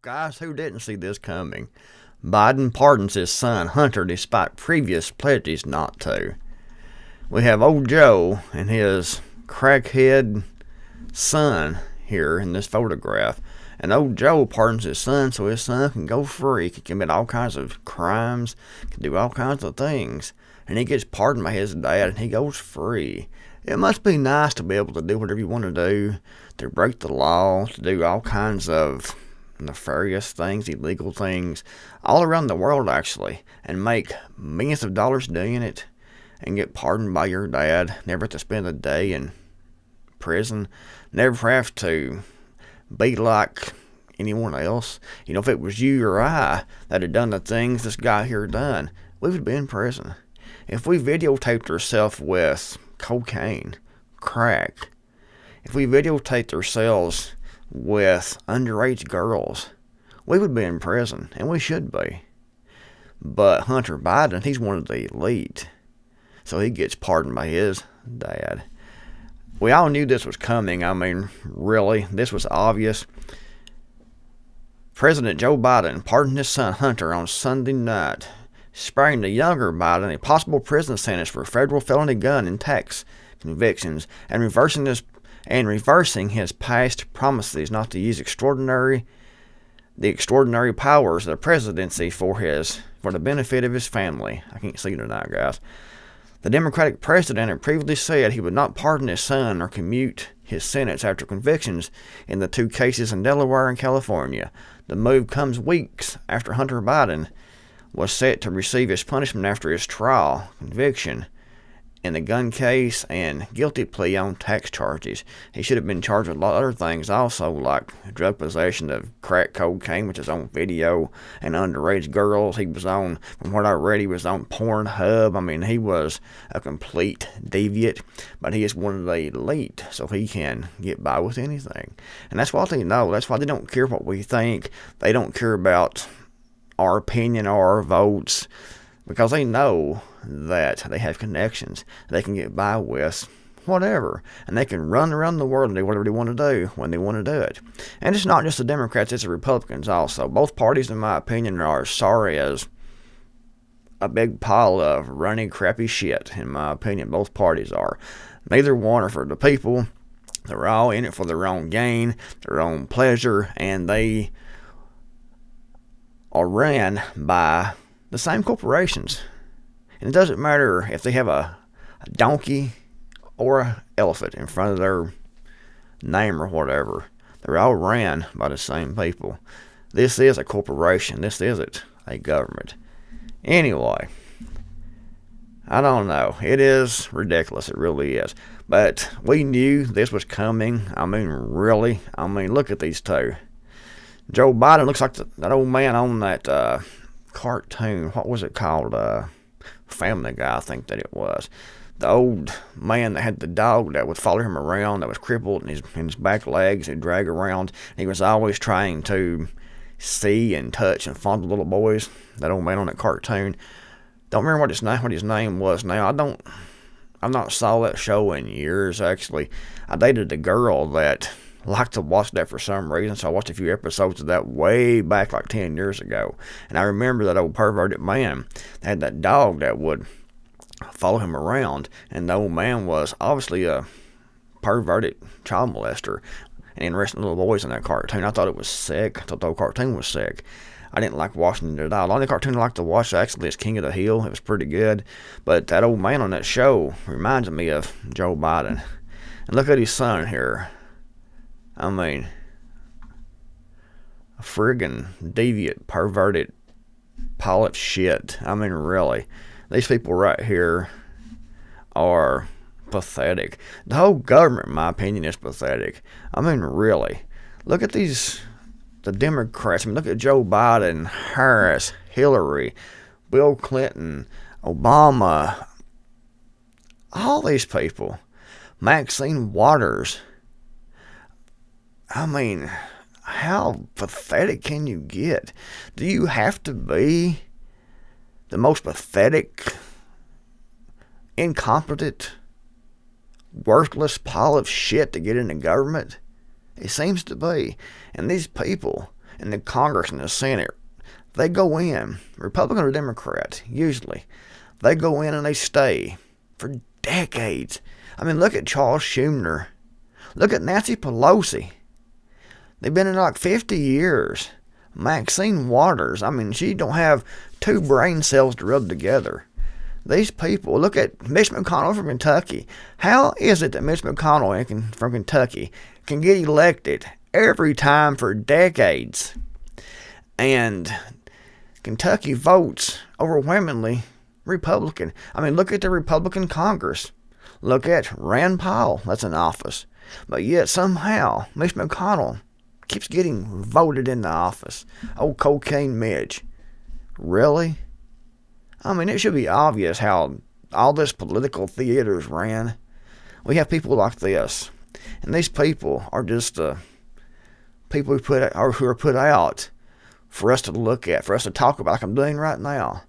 Guys, who didn't see this coming? Biden pardons his son Hunter despite previous pledges not to. We have old Joe and his crackhead son here in this photograph. And old Joe pardons his son so his son can go free, can commit all kinds of crimes, can do all kinds of things. And he gets pardoned by his dad and he goes free. It must be nice to be able to do whatever you want to do, to break the law, to do all kinds of nefarious things, illegal things, all around the world actually, and make millions of dollars doing it, and get pardoned by your dad, never have to spend a day in prison, never have to be like anyone else. You know, if it was you or I that had done the things this guy here done, we would be in prison. If we videotaped ourselves with cocaine, crack, if we videotaped ourselves with underage girls, we would be in prison, and we should be. But Hunter Biden, he's one of the elite, so he gets pardoned by his dad. We all knew this was coming. I mean, really, this was obvious. President Joe Biden pardoned his son Hunter on Sunday night, sparing the younger Biden a possible prison sentence for federal felony gun and tax convictions, and reversing his past promises not to use the extraordinary powers of the presidency for the benefit of his family. I can't see tonight, guys. The Democratic president had previously said he would not pardon his son or commute his sentence after convictions in the two cases in Delaware and California. The move comes weeks after Hunter Biden was set to receive his punishment after his trial, conviction in the gun case, and guilty plea on tax charges. He should have been charged with a lot of other things also, like drug possession of crack cocaine, which is on video, and underage girls. He was on, from what I read, he was on Pornhub. I mean, he was a complete deviant, but he is one of the elite, so he can get by with anything. And that's what they know. That's why they don't care what we think. They don't care about our opinion or our votes, because they know that they have connections. They can get by with whatever, and they can run around the world and do whatever they want to do when they want to do it. And it's not just the Democrats, it's the Republicans also. Both parties, in my opinion, are sorry as a big pile of runny, crappy shit, in my opinion. Both parties are. Neither one are for the people. They're all in it for their own gain, their own pleasure, and they are ran by the same corporations. And it doesn't matter if they have a donkey or an elephant in front of their name or whatever. They're all ran by the same people. This is a corporation. This isn't a government. Anyway, I don't know. It is ridiculous. It really is. But we knew this was coming. I mean, really. I mean, look at these two. Joe Biden looks like that old man on that cartoon. What was it called? Family Guy, I think that it was. The old man that had the dog that would follow him around, that was crippled in his back legs, he'd drag around. He was always trying to see and touch and fondle little boys. That old man on that cartoon. Don't remember what his name was now. I've not saw that show in years, actually. I dated a girl that liked to watch that for some reason, so I watched a few episodes of that way back like 10 years ago. And I remember that old perverted man had that dog that would follow him around, and the old man was obviously a perverted child molester and interesting little boys in that cartoon. I thought it was sick. I thought the whole cartoon was sick. I didn't like watching it at all. The only cartoon I liked to watch actually is King of the Hill. It was pretty good. But that old man on that show reminds me of Joe Biden. And look at his son here. I mean, a friggin' deviant, perverted pile of shit. I mean, really. These people right here are pathetic. The whole government, in my opinion, is pathetic. I mean, really. Look at the Democrats. I mean, look at Joe Biden, Harris, Hillary, Bill Clinton, Obama. All these people. Maxine Waters. I mean, how pathetic can you get? Do you have to be the most pathetic, incompetent, worthless pile of shit to get into government? It seems to be. And these people, in the Congress and the Senate, they go in, Republican or Democrat, usually, they go in and they stay for decades. I mean, look at Charles Schumer. Look at Nancy Pelosi. They've been in like 50 years. Maxine Waters, I mean, she don't have two brain cells to rub together. These people, look at Mitch McConnell from Kentucky. How is it that Mitch McConnell from Kentucky can get elected every time for decades? And Kentucky votes overwhelmingly Republican. I mean, look at the Republican Congress. Look at Rand Paul, that's in office. But yet somehow Mitch McConnell keeps getting voted into office. Old cocaine Mitch. Really? I mean, it should be obvious how all this political theater is ran. We have people like this, and these people are just people who are put out for us to look at, for us to talk about, like I'm doing right now.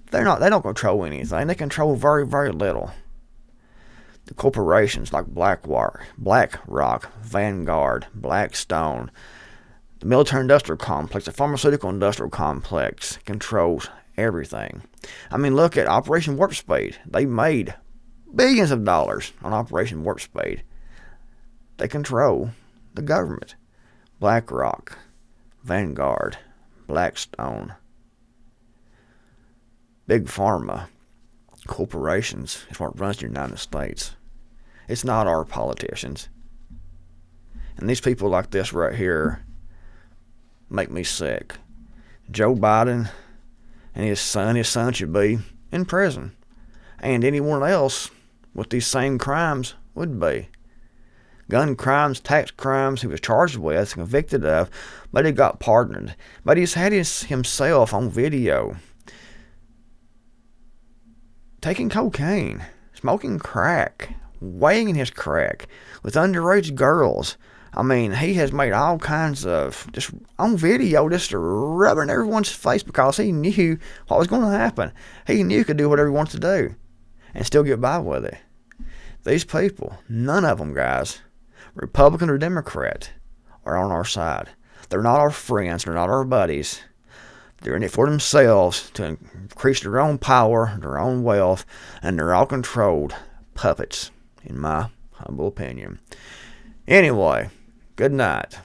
They don't control anything. They control very, very little. The corporations like BlackRock, Vanguard, Blackstone, the military-industrial complex, the pharmaceutical-industrial complex controls everything. I mean, look at Operation Warp Speed. They made billions of dollars on Operation Warp Speed. They control the government. BlackRock, Vanguard, Blackstone, Big Pharma, corporations is what runs the United States. It's not our politicians. And these people like this right here make me sick. Joe Biden and his son should be in prison. And anyone else with these same crimes would be. Gun crimes, tax crimes he was charged with, convicted of, but he got pardoned. But he's had himself on video taking cocaine, smoking crack, weighing his crack with underage girls. I mean, he has made all kinds of, just on video, just rubbing everyone's face because he knew what was going to happen. He knew he could do whatever he wants to do and still get by with it. These people, none of them, guys, Republican or Democrat, are on our side. They're not our friends. They're not our buddies. They're in it for themselves to increase their own power, their own wealth, and they're all controlled puppets, in my humble opinion. Anyway, good night.